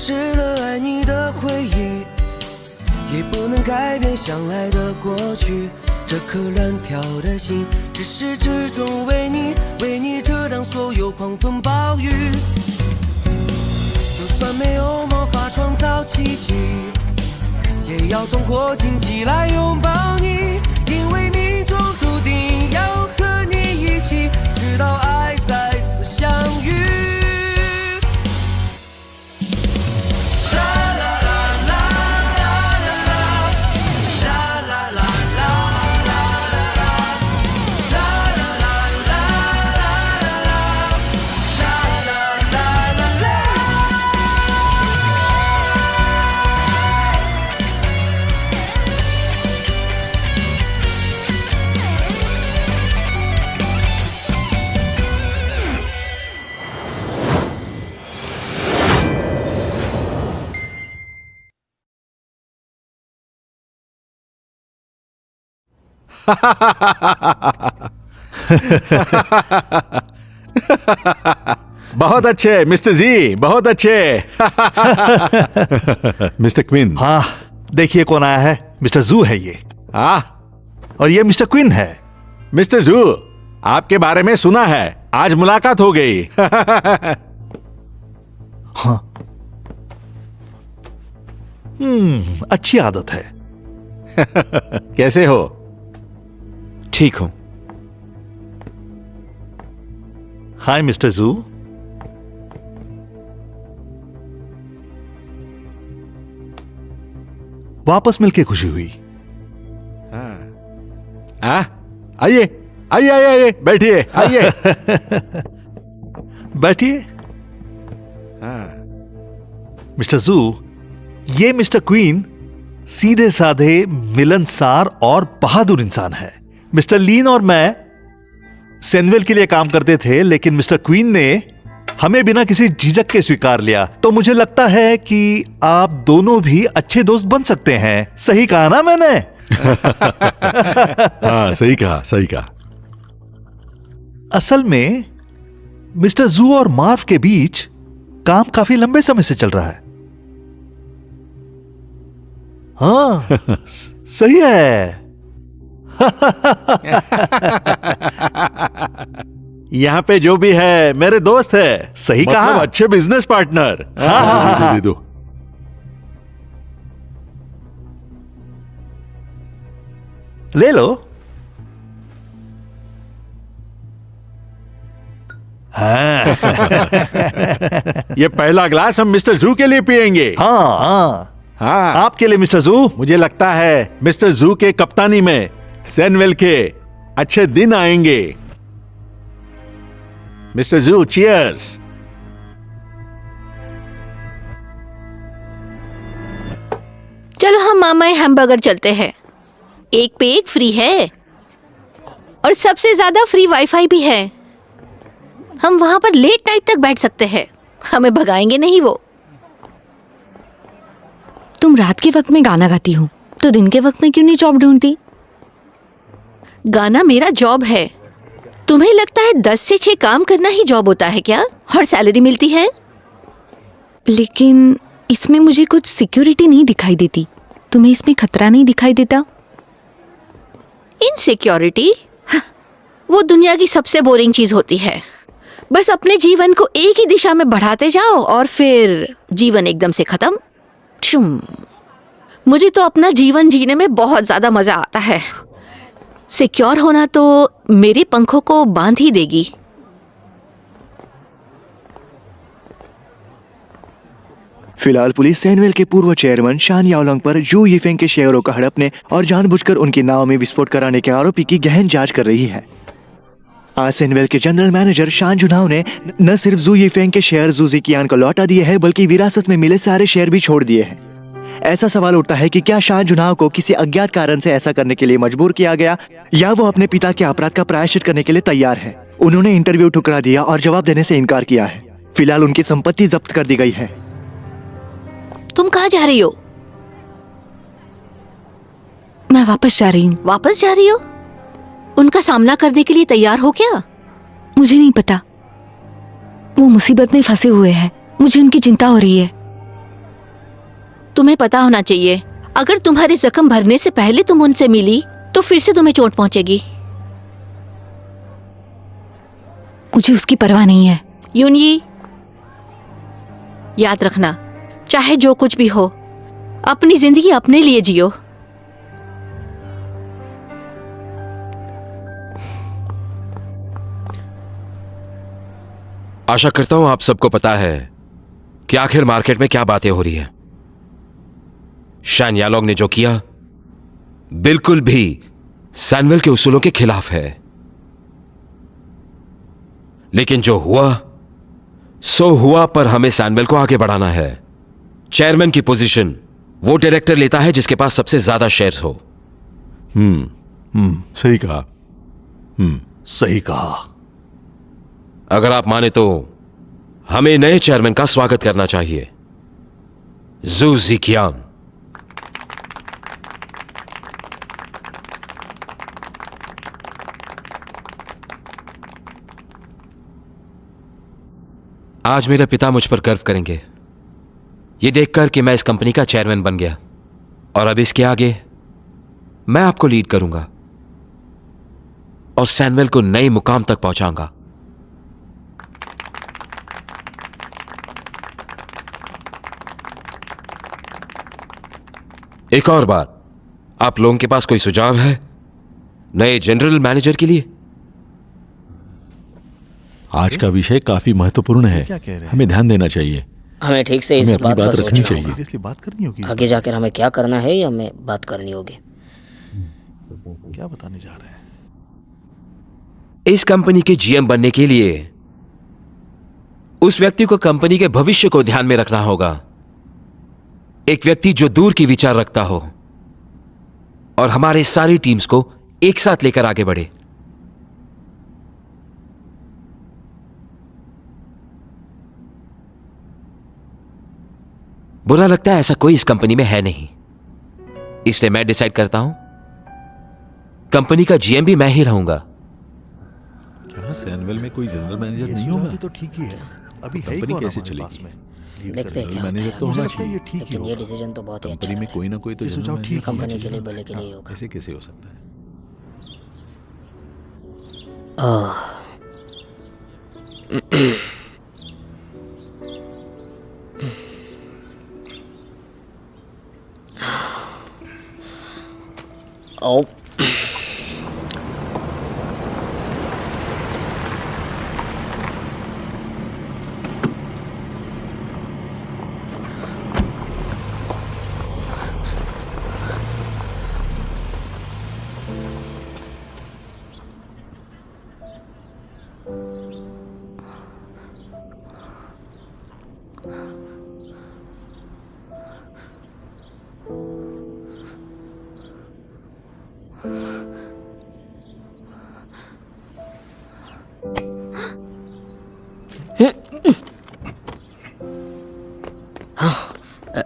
失了爱你的回忆，也不能改变相爱的过去。这颗乱跳的心，至始至终为你遮挡所有狂风暴雨。就算没有魔法创造奇迹，也要冲破荆棘来拥抱你，因为命中注定要和你一起，直到爱再次相遇。बहुत अच्छे मिस्टर जी, बहुत अच्छे। Mister Quinn. हाँ, देखिए कौन आया है। मिस्टर जू है ये। और ये मिस्टर क्विन है। मिस्टर जू, आपके बारे में सुना है, आज मुलाकात हो गई। हाँ। अच्छी आदत है। कैसे हो? ठीक हूं। हाय मिस्टर जू। वापस मिलके खुशी हुई। आइए आइए आइए, बैठिए, आइए। बैठिए। मिस्टर जू, ये मिस्टर क्वीन सीधे साधे, मिलनसार और बहादुर इंसान है। मिस्टर लीन और मैं सैनवेल के लिए काम करते थे, लेकिन मिस्टर क्वीन ने हमें बिना किसी झिझक के स्वीकार लिया। तो मुझे लगता है कि आप दोनों भी अच्छे दोस्त बन सकते हैं। सही कहा ना मैंने? हाँ, सही कहा, सही कहा। असल में मिस्टर जू और मार्व के बीच काम काफी लंबे समय से चल रहा है। हाँ, सही है। यहाँ पे जो भी है मेरे दोस्त है। सही कहा। मतलब अच्छे बिजनेस पार्टनर। हाँ। दे दो। ले लो। हाँ। ये पहला ग्लास हम मिस्टर जू के लिए पिएंगे। हाँ, आपके लिए मिस्टर जू। मुझे लगता है मिस्टर जू के कप्तानी में सैनवेल के अच्छे दिन आएंगे। मिस्टर जू, चीयर्स। चलो हम मामाए हैमबर्गर चलते हैं। एक पे एक फ्री है और सबसे ज्यादा फ्री वाईफाई भी है। हम वहां पर लेट नाइट तक बैठ सकते हैं, हमें भगाएंगे नहीं वो। तुम रात के वक्त में गाना गाती हो, तो दिन के वक्त में क्यों नहीं जॉब ढूंढती? गाना मेरा जॉब है। तुम्हें लगता है 10 से 6 काम करना ही जॉब होता है क्या? और सैलरी मिलती है? लेकिन इसमें मुझे कुछ सिक्योरिटी नहीं दिखाई देती। तुम्हें इसमें खतरा नहीं दिखाई देता? इनसिक्योरिटी? वो दुनिया की सबसे बोरिंग चीज होती है। बस अपने जीवन को एक ही दिशा में बढ़ाते जाओ और फिर जीवन एकदम से खत्म। मुझे तो अपना जीवन जीने में बहुत ज्यादा मजा आता है। सिक्योर होना तो मेरे पंखों को बांध ही देगी। फिलहाल पुलिस सैनवेल के पूर्व चेयरमैन शान याओलोंग पर जू यीफेंग के शेयरों का हड़पने और जानबूझकर उनकी नाव में विस्फोट कराने के आरोपी की गहन जांच कर रही है। आज सैनवेल के जनरल मैनेजर शान जुनाओ ने न सिर्फ जू यीफेंग के शेयर जू जिकियान को लौटा दिए हैं, बल्कि विरासत में मिले सारे शेयर भी छोड़ दिए हैं। ऐसा सवाल उठता है कि क्या शान जुनाओ को किसी अज्ञात कारण से ऐसा करने के लिए मजबूर किया गया, या वो अपने पिता के अपराध का प्रायश्चित करने के लिए तैयार है। उन्होंने इंटरव्यू ठुकरा दिया और जवाब देने से इनकार किया है। फिलहाल उनकी संपत्ति जब्त कर दी गई है। तुम कहाँ जा रही हो? मैं वापस जा रही हूँ। वापस जा रही हो? उनका सामना करने के लिए तैयार हो क्या? मुझे नहीं पता। वो मुसीबत में फंसे हुए हैं, मुझे उनकी चिंता हो रही है। तुम्हें पता होना चाहिए, अगर तुम्हारे जख्म भरने से पहले तुम उनसे मिली तो फिर से तुम्हें चोट पहुंचेगी। मुझे उसकी परवाह नहीं है। यूनयी, याद रखना, चाहे जो कुछ भी हो, अपनी जिंदगी अपने लिए जियो। आशा करता हूं आप सबको पता है कि आखिर मार्केट में क्या बातें हो रही हैं। शैन यालोंग ने जो किया बिल्कुल भी सैनवेल के उसूलों के खिलाफ है, लेकिन जो हुआ सो हुआ, पर हमें सैनवेल को आगे बढ़ाना है। चेयरमैन की पोजीशन वो डायरेक्टर लेता है जिसके पास सबसे ज्यादा शेयर्स हो। सही कहा। सही कहा। अगर आप माने तो हमें नए चेयरमैन का स्वागत करना चाहिए, जू जिकियांग। आज मेरे पिता मुझ पर गर्व करेंगे, ये देखकर कि मैं इस कंपनी का चेयरमैन बन गया, और अब इसके आगे मैं आपको लीड करूंगा और सैनवेल को नए मुकाम तक पहुंचाऊंगा। एक और बात, आप लोगों के पास कोई सुझाव है नए जनरल मैनेजर के लिए? आज का विषय काफी महत्वपूर्ण है, हमें ध्यान देना चाहिए। हमें ठीक से इस हमें अपनी बात बात पर रखनी सोचना चाहिए। इसलिए बात करनी होगी। होगा। आगे जाकर हमें क्या करना है, ये हमें बात करनी होगी। क्या बताने जा रहे हैं? इस कंपनी के जीएम बनने के लिए उस व्यक्ति को कंपनी के भविष्य को ध्यान में रखना होगा। एक व्यक्ति जो दूर की विचार रखता हो और हमारे सारी टीम्स को एक साथ लेकर आगे बढ़े। बुरा लगता है ऐसा कोई इस कंपनी में है नहीं, इसलिए मैं डिसाइड करता हूं कंपनी का जीएम भी मैं ही रहूंगा। क्या सैनवेल में कोई जनरल मैनेजर नहीं होगा? तो ठीक ही है। अभी है ही कंपनी कौन कैसे हमारे पास चलेगी? में? देखते हैं क्या होता मैनेजर है। तो मुझे होना लगता है चाहिए। ये ठीक ही लेकिन ये होगा। डिसीजन तो बहुत ही अच्छा कंपनी में है। कोई ना कोई तो ये जनरल सुझाव मैनेजर ठीक होना कंपनी के लिए चाहिए। भले के लिए होगा। ऐसे कैसे हो सकता है? ओ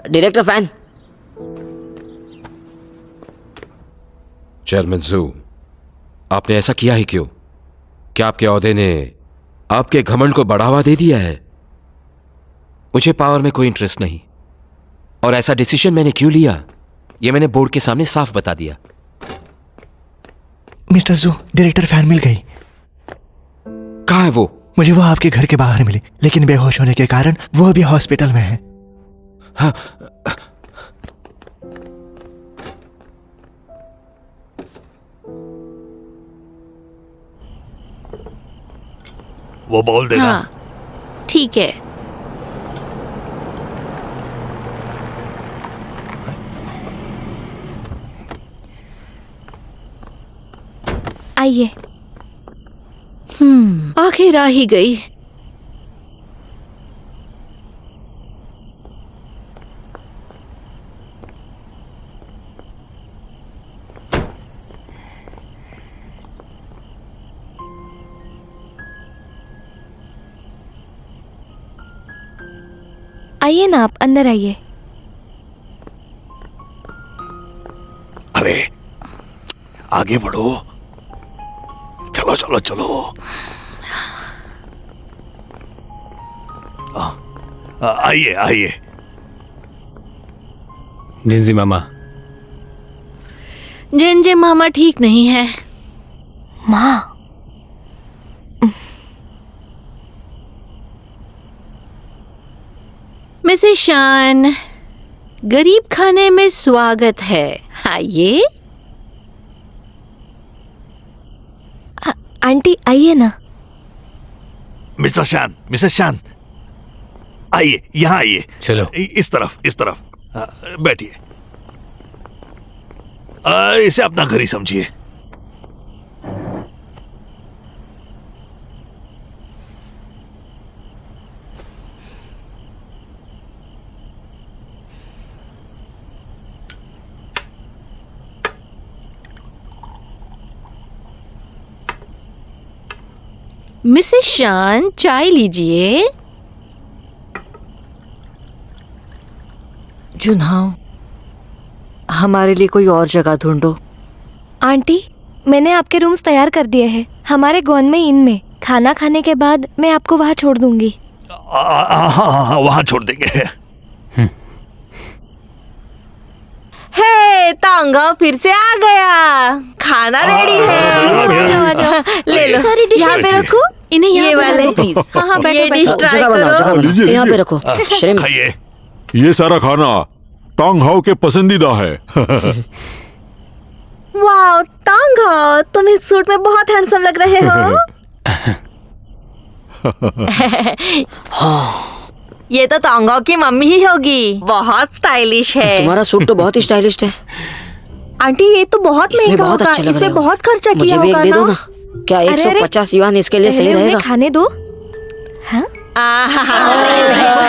डायरेक्टर फैन। चेयरमैन जू, आपने ऐसा किया ही क्यों? क्या आपके ओहदे ने आपके घमंड को बढ़ावा दे दिया है? मुझे पावर में कोई इंटरेस्ट नहीं, और ऐसा डिसीजन मैंने क्यों लिया ये मैंने बोर्ड के सामने साफ बता दिया। मिस्टर जू, डायरेक्टर फैन मिल गई। कहाँ है वो? मुझे वो आपके घर के बाहर मिली, लेकिन बेहोश होने के कारण वो अभी हॉस्पिटल में है। हाँ, वो बोल देना। हाँ, ठीक है। आइए। आखिर आ ही गई। आइए ना, आप अंदर आइए। अरे आगे बढ़ो, चलो चलो चलो। आइए आइए। जिंजी मामा। जिंजे मामा ठीक नहीं है। माँ, मिसेस शान, गरीब खाने में स्वागत है। आइए। आंटी आइए ना। मिस्टर शान, मिसेस शान, आइए, यहाँ आइए। चलो। इस तरफ, इस तरफ। बैठिए। इसे अपना घर ही समझिए। मिसेस शान, चाय लीजिए। जुनहाओ, हमारे लिए कोई और जगह ढूंढो। आंटी, मैंने आपके रूम्स तैयार कर दिए हैं हमारे गॉन इन में। खाना खाने के बाद मैं आपको वहाँ छोड़ दूंगी। हाँ, वहाँ छोड़ देंगे। हे, तांगा फिर से आ गया। खाना रेडी है। ले लो, सारी डिश यहाँ पे रखो। इन्हें ये यहाँ वाले प्लीज। हाँ हाँ, ये बैठो डिश बैठो। ट्राई जगह बनाओ, जगह करो। बनाओ। यहाँ पे रखो। श्रिम्प। खाइए। ये सारा खाना टोंग हाउ के पसंदीदा है। वाओ, तांगा, तुम इस सूट में बहुत हैंडसम लग रहे हो। ये तो तांगा की मम्मी ही होगी। बहुत स्टाइलिश है। तुम्हारा सूट तो बहुत ही स्टाइलिश है। आंटी, ये तो बहुत इसमें महंगा बहुत होगा। अच्छा लग रहा इसमें है। बहुत खर्चा मुझे किया भी एक होगा दे दो ना। ना। क्या अरे, 150 युआन इसके लिए सही पहले उन्हें रहेगा? खाने दो। हाँ?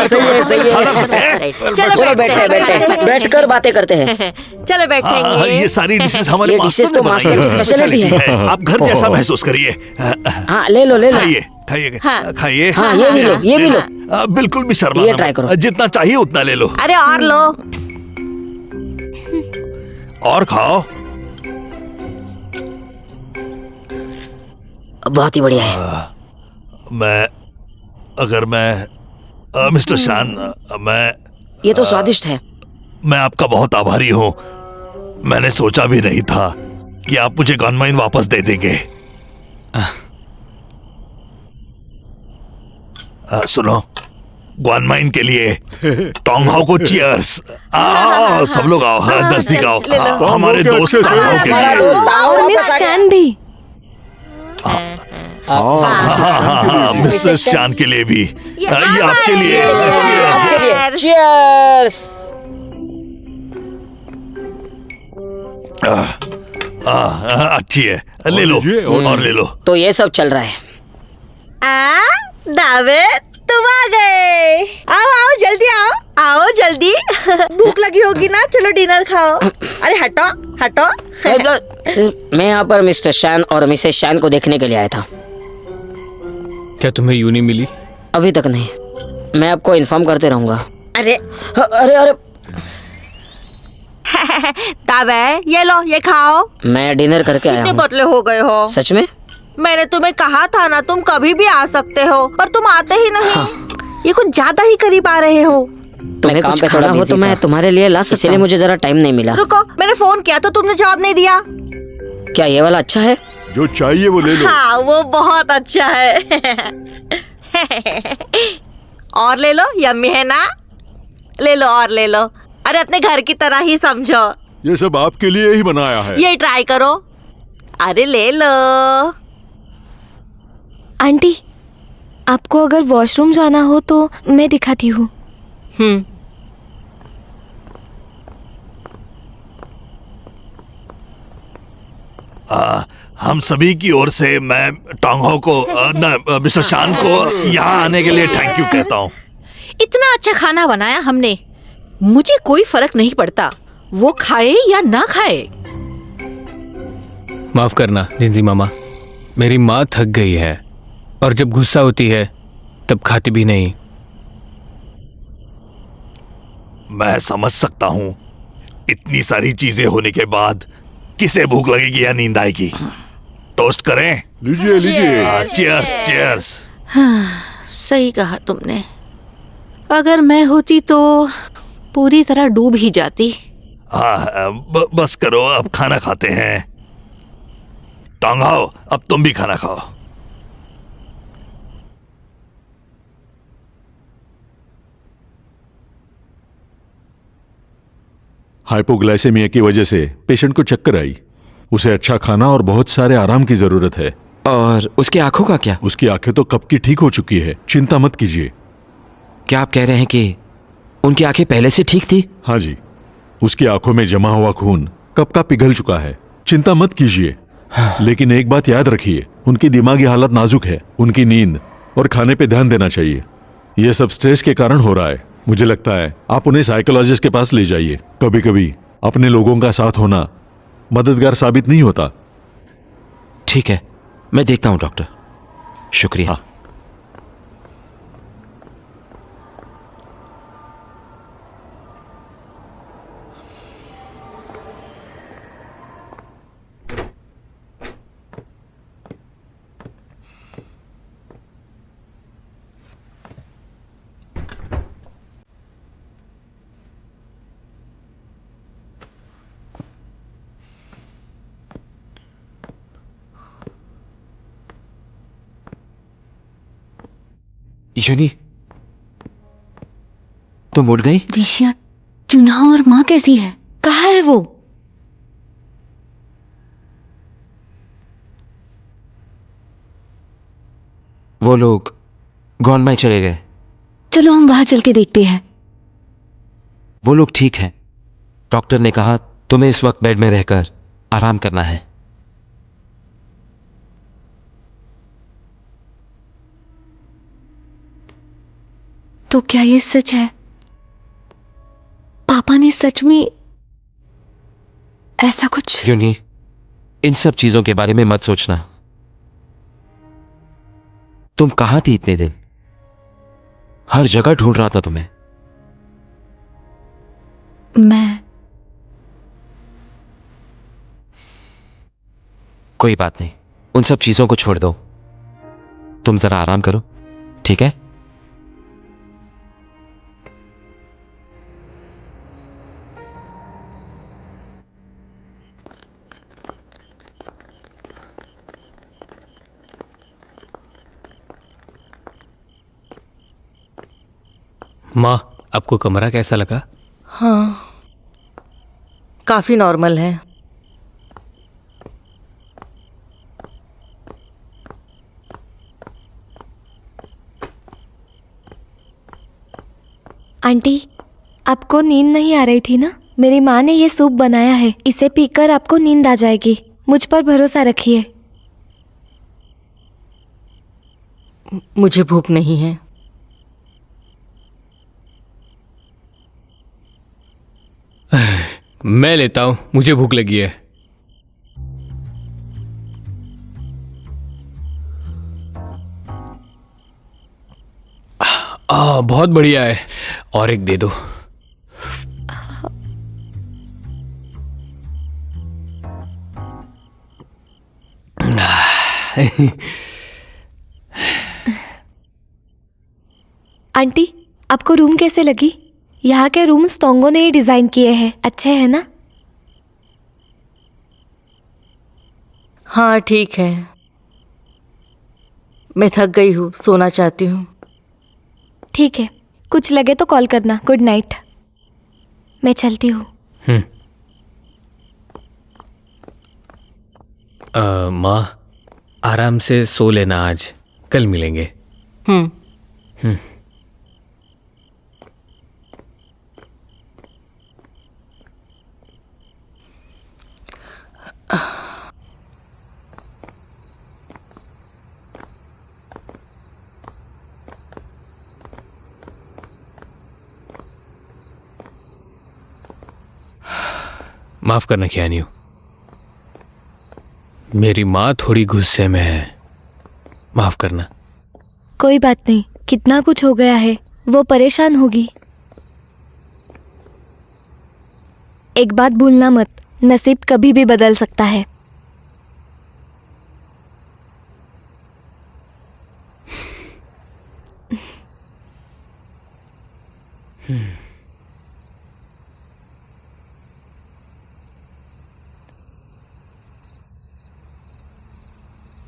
सही है, सही है। चलो बैठे बैठे बैठ कर बातें करते हैं। चलो बैठेंगे। ये सारी डिशेस हमारे ये मास्टर डिशेस ने तो बनाई मास्टर की स्पेशलिटी है। आप घर जैसा महसूस करिए। हाँ, ले लो ले लो। खाइए, खाइए, हाँ। खाइए। हाँ, ये भी लो, ये भी लो। बिल्कुल भी शर्मा ये ना ट्राई मत। करो। जितना चाहिए उतना ले लो। अरे और लो। और खाओ। बहुत ही बढ़िया है। मिस्टर शान, ये तो स्वादिष्ट है। मैं आपका बहुत आभारी हूँ। मैंने सोचा भी नहीं था कि आप मुझे गनमाइन वापस दे देंगे। सुनो, गनमाइन के लिए टोंग हाउ को चीयर्स। आओ सब लोग आओ। नजदीक आओ। हमारे दोस्त टोंग हाउ के लिए। और मिस शान भी। हाँ, मिसेस शान के लिए भी। ये आपके लिए। Cheers! अच्छी है। ले लो लीजिए, और ले लो। तो ये सब चल रहा है। दावेद, तुम आ गए। आओ आओ, जल्दी आओ। आओ जल्दी। भूख लगी होगी ना, चलो डिनर खाओ। अरे हटो हटो। मैं यहाँ पर मिस्टर शान और मिसेस शान को देखने के लिए आया था। क्या तुम्हें यूनी मिली? अभी तक नहीं। मैं आपको इन्फॉर्म करते रहूंगा। अरे अरे अरे, दावे, ये लो, ये खाओ। मैं डिनर करके आया कितने हूँ। पतले हो गए हो। सच में? मैंने तुम्हें कहा था ना, तुम कभी भी आ सकते हो, पर तुम आते ही नहीं। ये कुछ ज्यादा ही करीब आ रहे हो। तुम्हें काम पे थोड़ा हो तो मैं तुम्हारे लिए ला सकता हूँ। इसलिए मुझे जरा टाइम नहीं मिला। रुको, मैंने फोन किया तो तुमने जवाब नहीं दिया। क्या ये वाला अच्छा है? जो चाहिए वो ले लो। हाँ, वो बहुत अच्छा है। और ले लो, यम्मी है ना। ले लो और ले लो। अरे अपने घर की तरह ही समझो। ये सब आपके लिए ही बनाया है। ये ट्राई करो। अरे ले लो। आंटी, आपको अगर वॉशरूम जाना हो तो मैं दिखाती हूँ। हम सभी की ओर से मैं टोंग हाउ को मिस्टर शान को यहाँ आने के लिए थैंक यू कहता हूँ। इतना अच्छा खाना बनाया हमने, मुझे कोई फर्क नहीं पड़ता वो खाए या ना खाए। माफ करना जिंजी मामा, मेरी माँ थक गई है और जब गुस्सा होती है तब खाती भी नहीं। मैं समझ सकता हूँ, इतनी सारी चीजें होने के बाद किसे भूख लगेगी या नींद आएगी। टोस्ट करें? लीजिए लीजिए। Cheers cheers. सही कहा तुमने, अगर मैं होती तो पूरी तरह डूब ही जाती। बस करो, अब खाना खाते हैं। टांगाओ, अब तुम भी खाना खाओ। हाइपोग्लाइसेमिया की वजह से पेशेंट को चक्कर आई। उसे अच्छा खाना और बहुत सारे आराम की जरूरत है। और उसकी आंखों का क्या? उसकी आंखें तो कब की ठीक हो चुकी है, चिंता मत कीजिए। क्या आप कह रहे हैं कि उनकी आंखें पहले से ठीक थी? हाँ जी, उसकी आंखों में जमा हुआ खून कब का पिघल चुका है, चिंता मत कीजिए। लेकिन एक बात याद रखिए, उनकी दिमागी हालत नाजुक है। उनकी नींद और खाने पे ध्यान देना चाहिए। यह सब स्ट्रेस के कारण हो रहा है। मुझे लगता है आप उन्हें साइकोलॉजिस्ट के पास ले जाइए। कभी कभी अपने लोगों का साथ होना मददगार साबित नहीं होता। ठीक है, मैं देखता हूं डॉक्टर। शुक्रिया। हाँ। यूनी, तुम उठ गई? दिशा, चुना और माँ कैसी है? कहाँ है वो? वो लोग गॉनमाई चले गए। चलो हम वहां चल के देखते हैं। वो लोग ठीक हैं। डॉक्टर ने कहा तुम्हें इस वक्त बेड में रहकर आराम करना है। तो क्या ये सच है? पापा ने सच में ऐसा कुछ? यूनी, इन सब चीजों के बारे में मत सोचना। तुम कहां थी इतने दिन? हर जगह ढूंढ रहा था तुम्हें। मैं कोई बात नहीं, उन सब चीजों को छोड़ दो। तुम जरा आराम करो, ठीक है? माँ, आपको कमरा कैसा लगा? हाँ, काफी नॉर्मल है। आंटी, आपको नींद नहीं आ रही थी ना? मेरी माँ ने ये सूप बनाया है, इसे पीकर आपको नींद आ जाएगी। मुझ पर भरोसा रखिए। मुझे भूख नहीं है। मैं लेता हूं, मुझे भूख लगी है। बहुत बढ़िया है, और एक दे दो। आंटी, आपको रूम कैसे लगी? यहाँ के रूम्स तोंगो ने ही डिजाइन किए हैं, अच्छे हैं ना? हाँ ठीक है, मैं थक गई हूँ, सोना चाहती हूँ। ठीक है, कुछ लगे तो कॉल करना। गुड नाइट, मैं चलती हूँ। माँ, आराम से सो लेना, आज कल मिलेंगे। माफ करना ख्यानियो, मेरी माँ थोड़ी गुस्से में है, माफ करना। कोई बात नहीं, कितना कुछ हो गया है, वो परेशान होगी। एक बात भूलना मत, नसीब कभी भी बदल सकता है।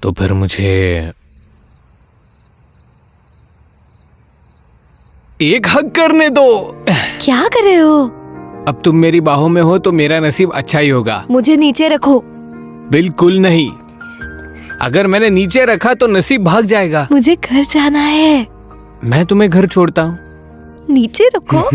तो फिर मुझे एक हक करने दो। क्या कर रहे हो? अब तुम मेरी बाहों में हो तो मेरा नसीब अच्छा ही होगा। मुझे नीचे रखो। बिल्कुल नहीं, अगर मैंने नीचे रखा तो नसीब भाग जाएगा। मुझे घर जाना है। मैं तुम्हें घर छोड़ता हूँ। नीचे रखो।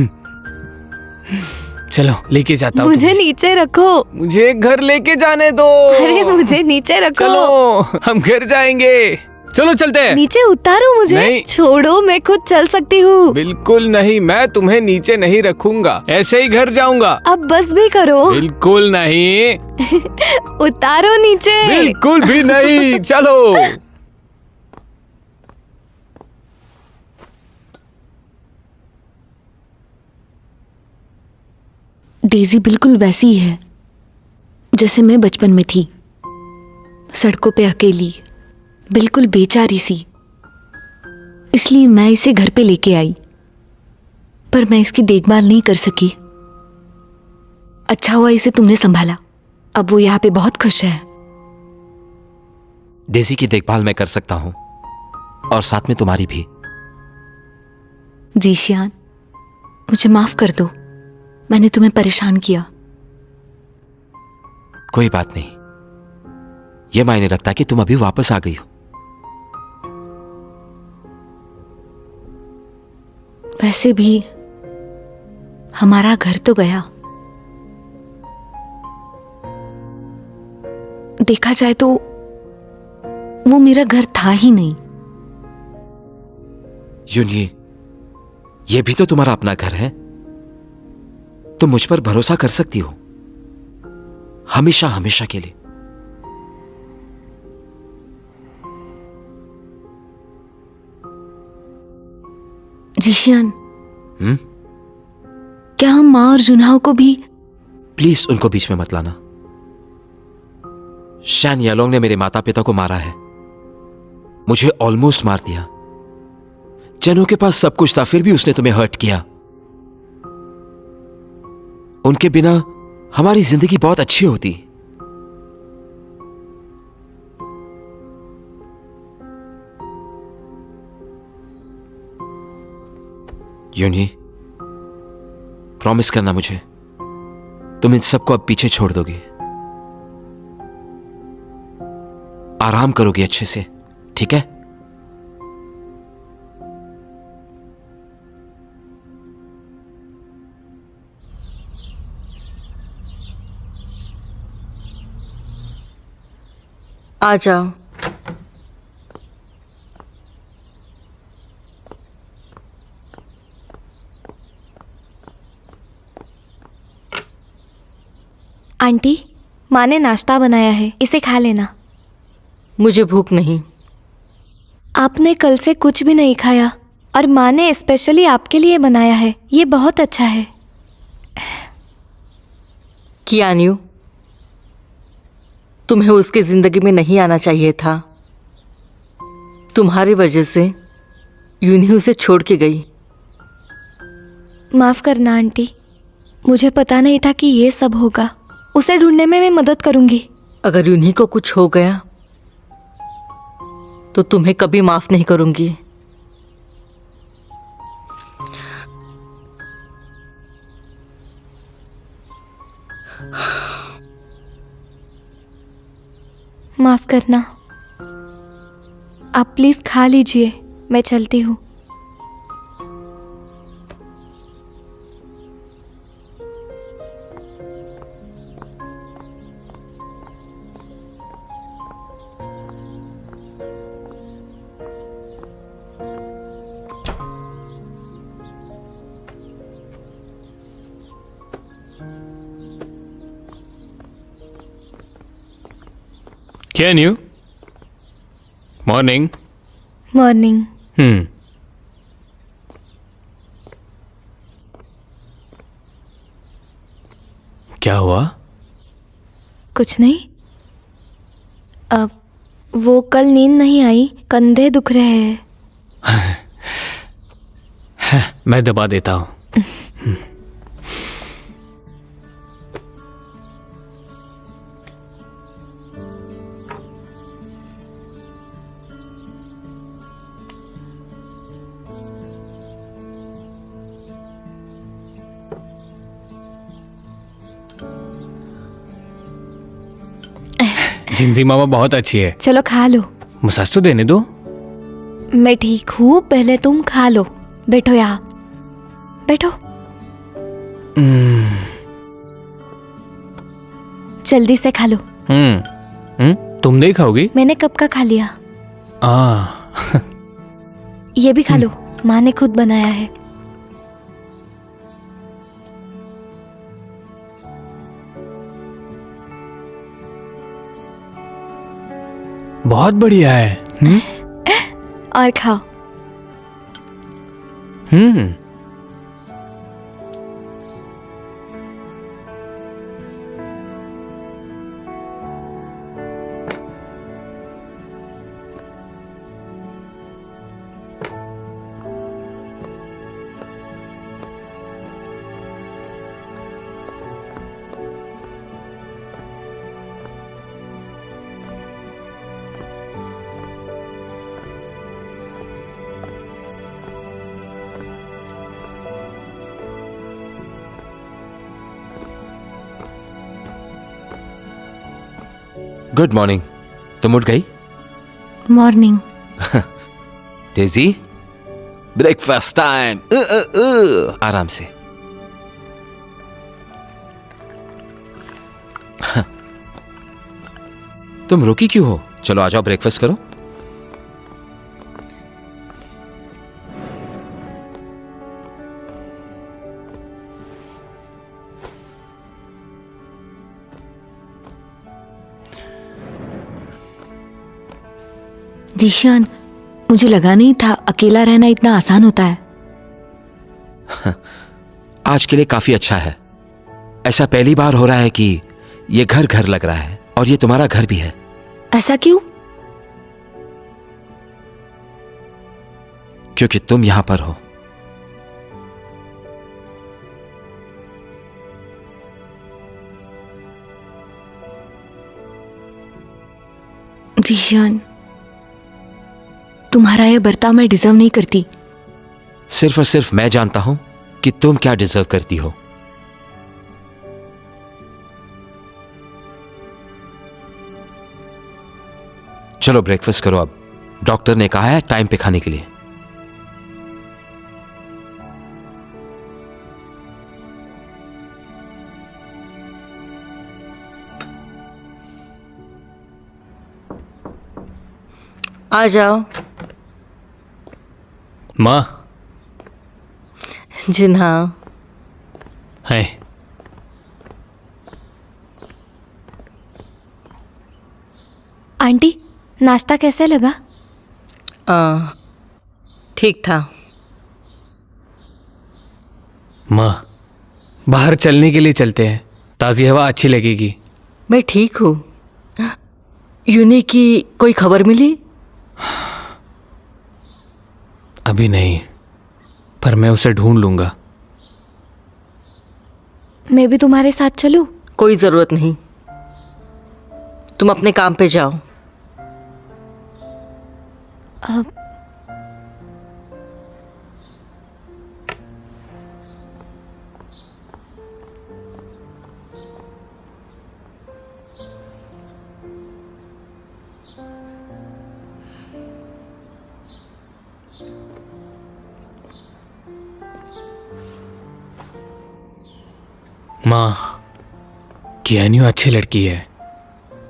चलो लेके जाता हूँ। मुझे नीचे रखो। मुझे घर लेके जाने दो। अरे मुझे नीचे रखो। चलो हम घर जाएंगे। चलो चलते हैं। नीचे उतारो मुझे। नहीं। छोड़ो, मैं खुद चल सकती हूँ। बिल्कुल नहीं, मैं तुम्हें नीचे नहीं रखूंगा, ऐसे ही घर जाऊंगा। अब बस भी करो। बिल्कुल नहीं। उतारो नीचे। बिल्कुल भी नहीं। चलो। डेजी बिल्कुल वैसी ही है जैसे मैं बचपन में थी, सड़कों पे अकेली, बिल्कुल बेचारी सी। इसलिए मैं इसे घर पे लेके आई, पर मैं इसकी देखभाल नहीं कर सकी। अच्छा हुआ इसे तुमने संभाला, अब वो यहाँ पे बहुत खुश है। डेजी की देखभाल मैं कर सकता हूं, और साथ में तुम्हारी भी। जीशियान, मुझे माफ कर दो, मैंने तुम्हें परेशान किया। कोई बात नहीं, यह मायने रखता है कि तुम अभी वापस आ गई हो। वैसे भी हमारा घर तो गया। देखा जाए तो वो मेरा घर था ही नहीं। यूनी, ये भी तो तुम्हारा अपना घर है। तुम मुझ पर भरोसा कर सकती हो, हमेशा हमेशा के लिए। जीशियान, क्या हम माँ और जुनहाओ को भी? प्लीज उनको बीच में मत लाना। शैन यालोंग ने मेरे माता पिता को मारा है, मुझे ऑलमोस्ट मार दिया। चनों के पास सब कुछ था, फिर भी उसने तुम्हें हर्ट किया। उनके बिना हमारी जिंदगी बहुत अच्छी होती। यूनी, प्रॉमिस करना मुझे, तुम इन सबको अब पीछे छोड़ दोगे, आराम करोगे अच्छे से, ठीक है? आ जाओ। आंटी, माँ ने नाश्ता बनाया है, इसे खा लेना। मुझे भूख नहीं। आपने कल से कुछ भी नहीं खाया और माँ ने स्पेशली आपके लिए बनाया है, ये बहुत अच्छा है। कियान्यू, तुम्हें उसकी जिंदगी में नहीं आना चाहिए था। तुम्हारी वजह से यूनी उसे छोड़ के गई। माफ करना आंटी, मुझे पता नहीं था कि ये सब होगा। उसे ढूंढने में मैं मदद करूंगी। अगर यूनी को कुछ हो गया तो तुम्हें कभी माफ नहीं करूंगी। माफ करना। आप प्लीज खा लीजिए, मैं चलती हूँ। Can you? मॉर्निंग। मॉर्निंग। क्या हुआ? कुछ नहीं। अब वो कल नींद नहीं आई, कंधे दुख रहे हैं। मैं दबा देता हूँ। जिंजी मामा बहुत अच्छी है। चलो खा लो। मसाज तो देने दो। मैं ठीक हूँ, पहले तुम खा लो। बैठो यहाँ, बैठो। जल्दी से खा लो। तुम नहीं खाओगी? मैंने कब का खा लिया। ये भी खा लो, माँ ने खुद बनाया है। बहुत बढ़िया है। और खाओ। Good morning. तुम उठ गई? मॉर्निंग। Daisy, breakfast time. आराम से। तुम रुकी क्यों हो? चलो आ जाओ, ब्रेकफास्ट करो। जीशान, मुझे लगा नहीं था अकेला रहना इतना आसान होता है। आज के लिए काफी अच्छा है। ऐसा पहली बार हो रहा है कि ये घर घर लग रहा है, और ये तुम्हारा घर भी है। ऐसा क्यों? क्योंकि तुम यहां पर हो। जीशान, तुम्हारा यह बर्ताव मैं डिजर्व नहीं करती। सिर्फ और सिर्फ मैं जानता हूं कि तुम क्या डिजर्व करती हो। चलो ब्रेकफास्ट करो अब। डॉक्टर ने कहा है टाइम पे खाने के लिए। आ जाओ। माँ। जिन्हा। है। आंटी, नाश्ता कैसे लगा? ठीक था। माँ, बाहर चलने के लिए चलते हैं, ताज़ी हवा अच्छी लगेगी। मैं ठीक हूँ। यूनी की कोई खबर मिली? अभी नहीं, पर मैं उसे ढूंढ लूंगा। मैं भी तुम्हारे साथ चलूं? कोई जरूरत नहीं, तुम अपने काम पे जाओ। अब माँ, कियान्यू अच्छी लड़की है,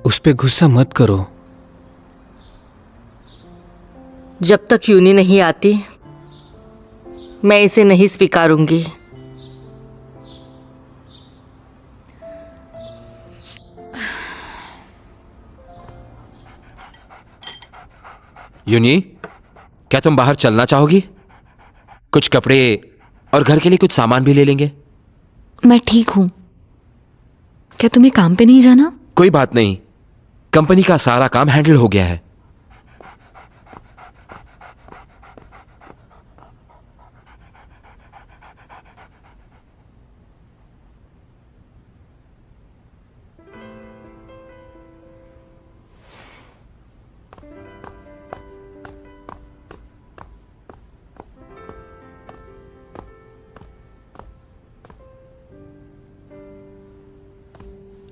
उस पे गुस्सा मत करो। जब तक यूनी नहीं आती मैं इसे नहीं स्वीकारूंगी। यूनी, क्या तुम बाहर चलना चाहोगी? कुछ कपड़े और घर के लिए कुछ सामान भी ले लेंगे। मैं ठीक हूं। क्या तुम्हें काम पे नहीं जाना? कोई बात नहीं, कंपनी का सारा काम हैंडल हो गया है।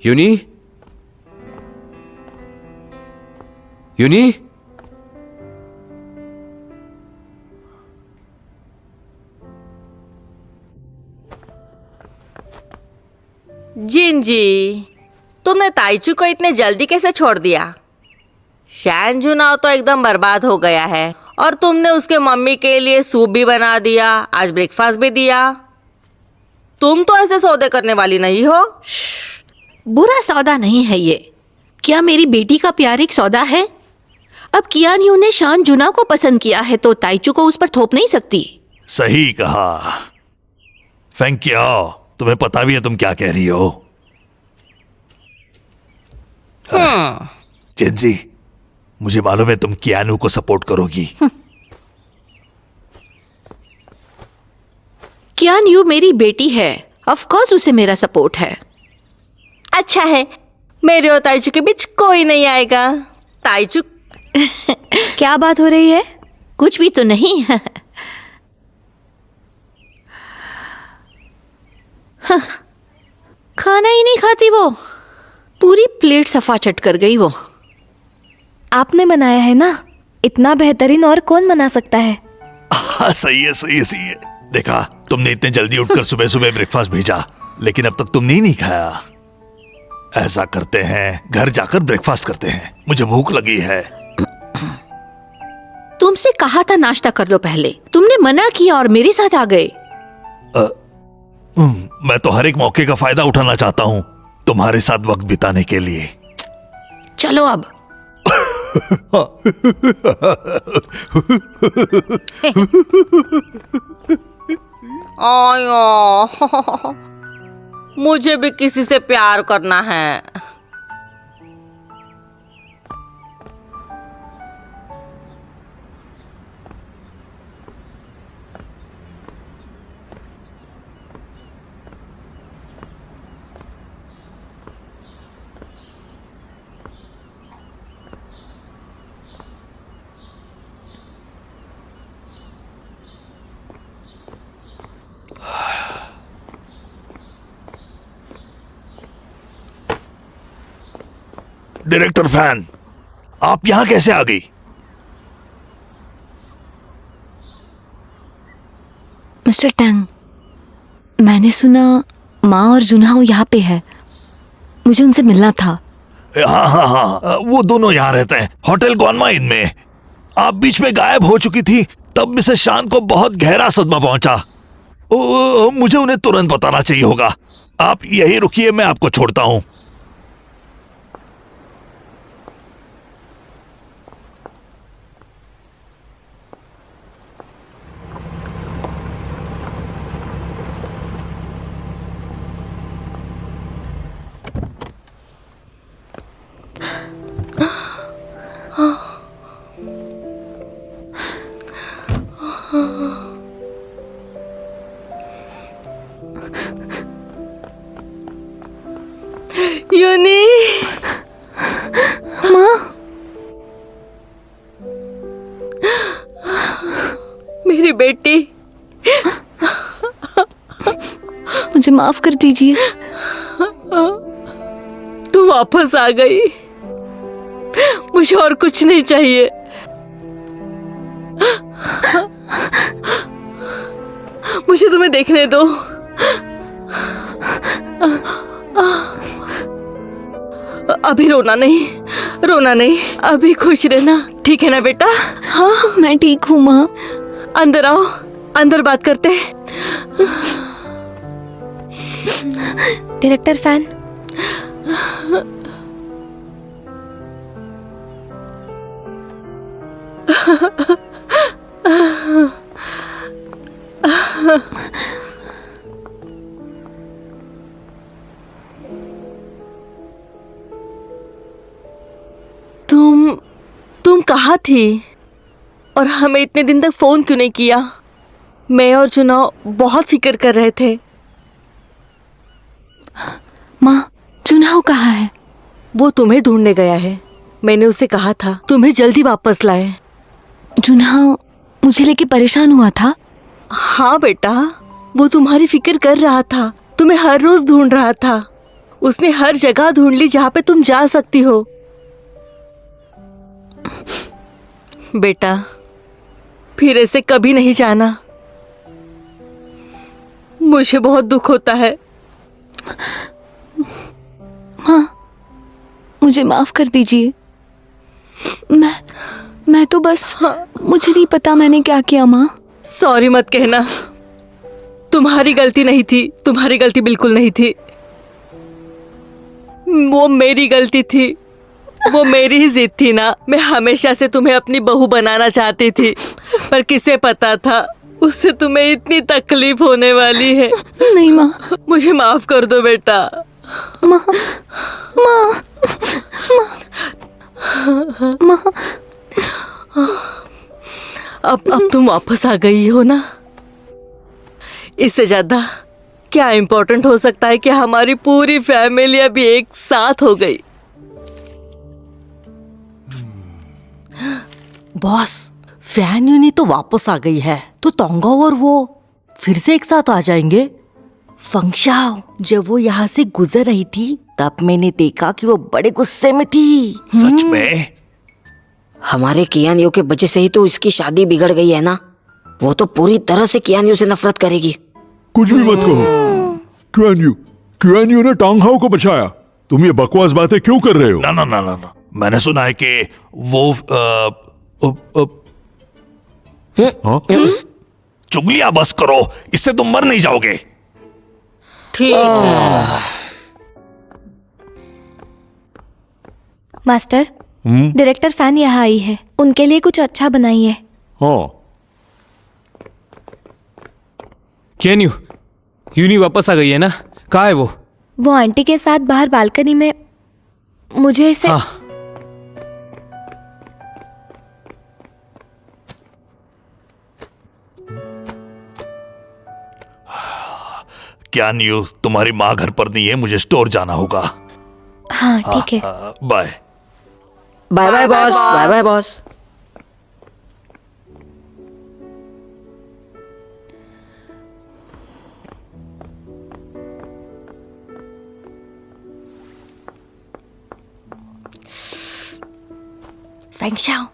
यूनी, यूनी, जिंजी, तुमने ताइचू को इतने जल्दी कैसे छोड़ दिया? शैन जुनाओ तो एकदम बर्बाद हो गया है और तुमने उसके मम्मी के लिए सूप भी बना दिया, आज ब्रेकफास्ट भी दिया। तुम तो ऐसे सौदे करने वाली नहीं हो। बुरा सौदा नहीं है ये। क्या मेरी बेटी का प्यार एक सौदा है? अब कियान यू ने शान जुना को पसंद किया है तो ताइचू को उस पर थोप नहीं सकती। सही कहा फेंकियो, तुम्हें पता भी है तुम क्या कह रही हो। जिंजी, मुझे मालूम है तुम कियानू को सपोर्ट करोगी। कियान यू मेरी बेटी है, ऑफ कोर्स उसे मेरा सपोर्ट है। अच्छा है, मेरे और ताइचू के बीच कोई नहीं आएगा। ताइचू क्या बात हो रही है? कुछ भी तो नहीं। हाँ, खाना ही नहीं खाती वो, पूरी प्लेट सफा चट कर गई वो। आपने बनाया है ना, इतना बेहतरीन और कौन बना सकता है? हाँ, सही है सही है सही है। देखा, तुमने इतने जल्दी उठकर सुबह सुबह ब्रेकफास्ट भेजा, लेकिन अब तक तुमने ही नहीं खाया। ऐसा करते हैं, घर जाकर ब्रेकफास्ट करते हैं, मुझे भूख लगी है। तुमसे कहा था नाश्ता कर लो पहले, तुमने मना किया और मेरे साथ आ गए। मैं तो हर एक मौके का फायदा उठाना चाहता हूँ तुम्हारे साथ वक्त बिताने के लिए। चलो अब। आयो, मुझे भी किसी से प्यार करना है। डायरेक्टर फैन, आप यहां कैसे आ गई? मिस्टर टैंग, मैंने सुना माँ और जुनहाओ यहाँ पे है, मुझे उनसे मिलना था। हाँ हाँ हाँ, वो दोनों यहाँ रहते हैं, होटल गॉनमा इन में। आप बीच में गायब हो चुकी थी, तब मिसेस शान को बहुत गहरा सदमा पहुंचा। मुझे उन्हें तुरंत बताना चाहिए होगा। आप यही रुकिए, मैं आपको छोड़ता हूं। यूनी, माँ, मेरी बेटी, मुझे माफ कर दीजिए। तू वापस आ गई, मुझे और कुछ नहीं चाहिए। मुझे तुम्हें देखने दो। अभी रोना नहीं, रोना नहीं, अभी खुश रहना, ठीक है ना बेटा? हाँ, मैं ठीक हूँ माँ। अंदर आओ, अंदर बात करते हैं। डायरेक्टर फैन, तुम कहाँ थी और हमें इतने दिन तक फोन क्यों नहीं किया? मैं और जुनाओ बहुत फिक्र कर रहे थे। माँ, जुनहाओ कहाँ है? वो तुम्हें ढूंढने गया है। मैंने उसे कहा था तुम्हें जल्दी वापस लाए। जुनहाओ मुझे लेके परेशान हुआ था। हाँ बेटा, वो तुम्हारी फिक्र कर रहा था, तुम्हें हर रोज ढूंढ रहा था। उसने हर जगह ढूंढ ली जहाँ पे तुम जा सकती हो। बेटा, फिर ऐसे कभी नहीं जाना। मुझे बहुत दुख होता है। माँ, मुझे माफ कर दीजिए। मैं तो बस, मुझे नहीं पता मैंने क्या किया माँ। सॉरी मत कहना, तुम्हारी गलती नहीं थी, तुम्हारी गलती बिल्कुल नहीं थी। वो मेरी गलती थी, वो मेरी ही जिद थी ना। मैं हमेशा से तुम्हें अपनी बहू बनाना चाहती थी, पर किसे पता था उससे तुम्हें इतनी तकलीफ होने वाली है। नहीं माँ, मुझे माफ कर दो बेटा। माँ, माँ, माँ, अब तुम वापस आ गई हो ना। इससे ज्यादा क्या इम्पोर्टेंट हो सकता है कि हमारी पूरी फैमिली अभी एक साथ हो गई। बॉस, फैन यूनी तो वापस आ गई है, तो तोंगा और वो फिर से एक साथ आ जाएंगे। फंक्शाओ, जब वो यहाँ से गुजर रही थी तब मैंने देखा कि वो बड़े गुस्से में थी। सच में? हमारे कियानियो के वजह से ही तो इसकी शादी बिगड़ गई है ना। वो तो पूरी तरह से कियानियो से नफरत करेगी। कुछ भी मत कहो। क्यूएनयू ने टांगहाओ को बचाया। तुम ये बकवास बातें क्यों कर रहे हो? ना ना ना ना ना, मैंने सुना है कि वो हाँ? चुगलियां बस करो, इससे तुम मर नहीं जाओगे। ठीक है। मास्टर, डायरेक्टर फैन यहाँ आई है, उनके लिए कुछ अच्छा बनाइए। हाँ। क्यूएनयू, यूनी वापस आ गई है ना? कहाँ है वो? वो आंटी के साथ बाहर बालकनी में। मुझे इसे हाँ। क्या न्यू, तुम्हारी माँ घर पर नहीं है, मुझे स्टोर जाना होगा। हाँ ठीक है। Bye bye bye boss, bye bye boss. Fangshao,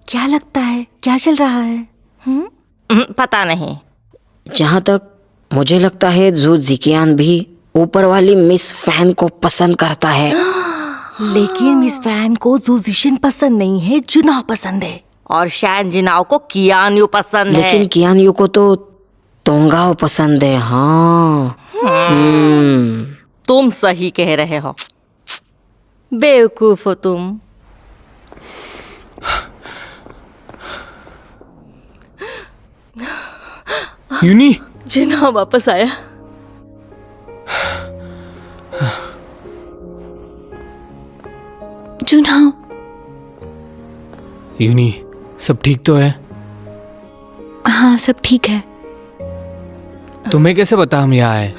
क्या लगता है क्या चल रहा है? पता नहीं। जहां तक मुझे लगता है जू जिकियान भी ऊपर वाली मिस फैन को पसंद करता है। लेकिन मिस फैन को जूजिशन पसंद नहीं है, जुनाओ पसंद है। और शैन जिनाओ को कियानयू पसंद है। लेकिन कियानयू को तो तोंगाओ पसंद है। हाँ। तुम सही कह रहे हो, बेवकूफ हो तुम। यूनी, जिनाओ वापस आया। जुनाओ, यूनी, सब ठीक तो है? हाँ सब ठीक है। तुम्हें कैसे पता हम यहाँ आए?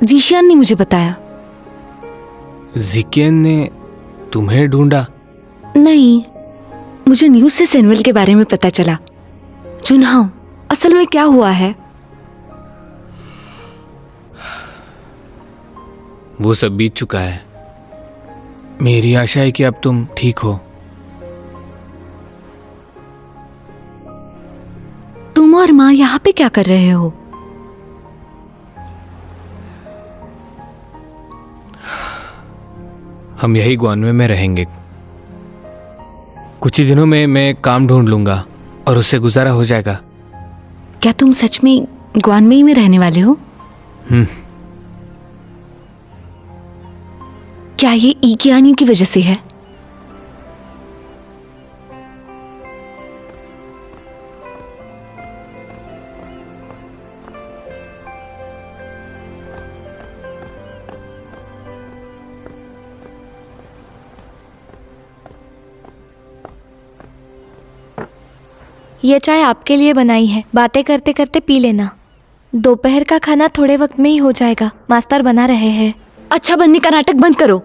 जीशियान ने मुझे बताया। जिकियन ने तुम्हें ढूंढा? नहीं, मुझे न्यूज़ से सेनवेल के बारे में पता चला। जुनाओ, असल में क्या हुआ है? वो सब बीत चुका है। मेरी आशा है कि अब तुम ठीक हो। तुम और माँ यहाँ पे क्या कर रहे हो? हम यही ग्वानवे में रहेंगे। कुछ ही दिनों में मैं काम ढूंढ लूंगा और उससे गुजारा हो जाएगा। क्या तुम सच में ग्वानमेई में रहने वाले हो? क्या ये इकियानियों की वजह से है? ये चाय आपके लिए बनाई है, बातें करते करते पी लेना। दोपहर का खाना थोड़े वक्त में ही हो जाएगा, मास्टर बना रहे हैं। अच्छा बनने का नाटक बंद करो।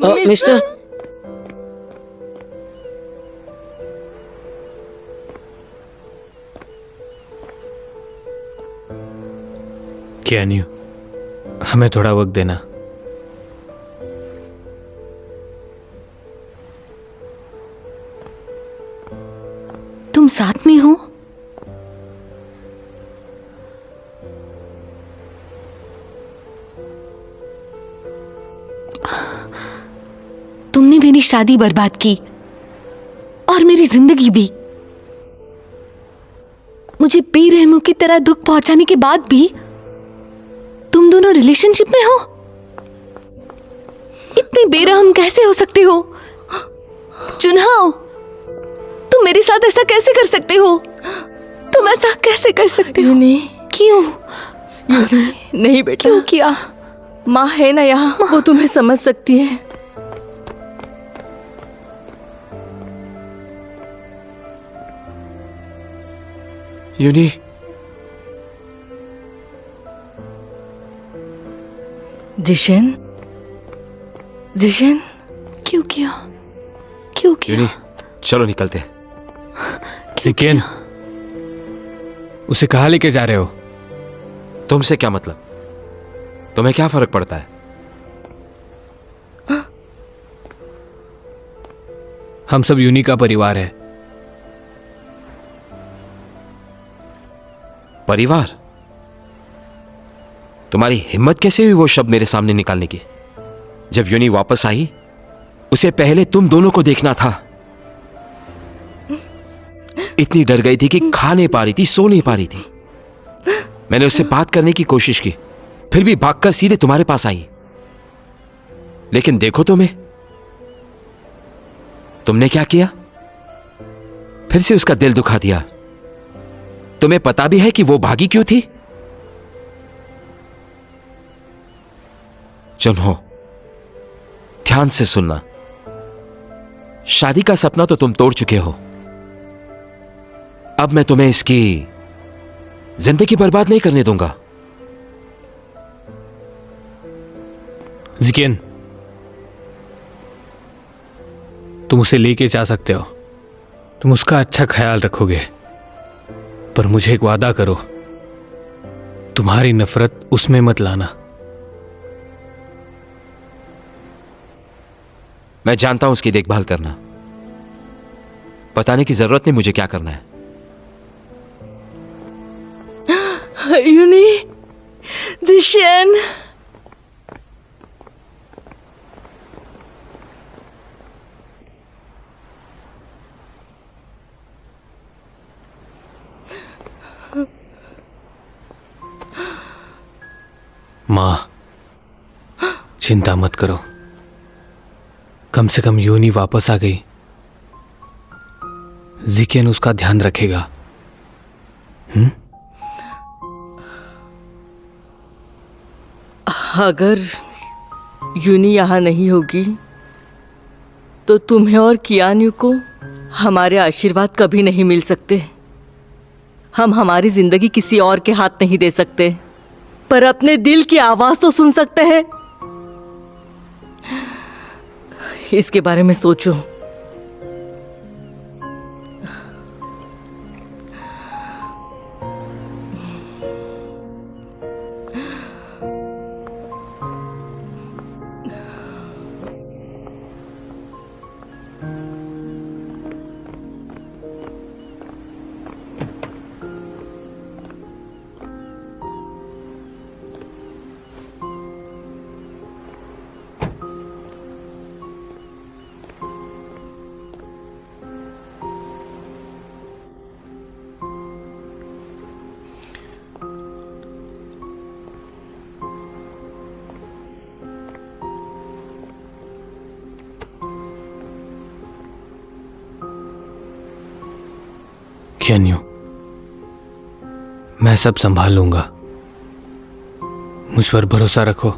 मिस्टर क्या नहीं, हमें थोड़ा वक्त देना। तुम साथ में हो? तुमने मेरी शादी बर्बाद की और मेरी जिंदगी भी। मुझे बेरहमों की तरह दुख पहुंचाने के बाद भी तुम दोनों रिलेशनशिप में हो? इतने बेरहम कैसे हो सकते हो? चुनाव, तुम मेरे साथ ऐसा कैसे कर सकते हो? तुम ऐसा कैसे कर सकते हो? क्यों? नहीं बेटा, क्यों किया? माँ है ना यहाँ, वो तुम्हें समझ सकती है। यूनी, जिशन, जिशन, क्यों किया? क्यों किया? यूनी, चलो निकलते हैं। जिकेन, उसे कहाँ लेके जा रहे हो? तुमसे क्या मतलब? तुम्हें क्या फर्क पड़ता है? हम सब यूनी का परिवार है। परिवार? तुम्हारी हिम्मत कैसे हुई वो शब्द मेरे सामने निकालने की? जब यूनी वापस आई, उसे पहले तुम दोनों को देखना था। इतनी डर गई थी कि खा नहीं पा रही थी, सो नहीं पा रही थी। मैंने उससे बात करने की कोशिश की, फिर भी भागकर सीधे तुम्हारे पास आई। लेकिन देखो तुमने क्या किया? फिर से उसका दिल दुखा दिया। तुम्हें पता भी है कि वो भागी क्यों थी? सुनो, ध्यान से सुनना। शादी का सपना तो तुम तोड़ चुके हो। अब मैं तुम्हें इसकी जिंदगी बर्बाद नहीं करने दूंगा। जिकेन, तुम उसे लेके जा सकते हो, तुम उसका अच्छा ख्याल रखोगे, पर मुझे एक वादा करो, तुम्हारी नफरत उसमें मत लाना। मैं जानता हूं उसकी देखभाल करना। बताने की जरूरत नहीं मुझे क्या करना है। यूनी, जिशन, मां, चिंता मत करो, कम से कम यूनी वापस आ गई। जिकेन उसका ध्यान रखेगा। अगर यूनी यहाँ नहीं होगी तो तुम्हें और कियान्यू को हमारे आशीर्वाद कभी नहीं मिल सकते। हम हमारी जिंदगी किसी और के हाथ नहीं दे सकते, पर अपने दिल की आवाज तो सुन सकते हैं। इसके बारे में सोचो। कियान्यू, मैं सब संभाल लूंगा, मुझ पर भरोसा रखो।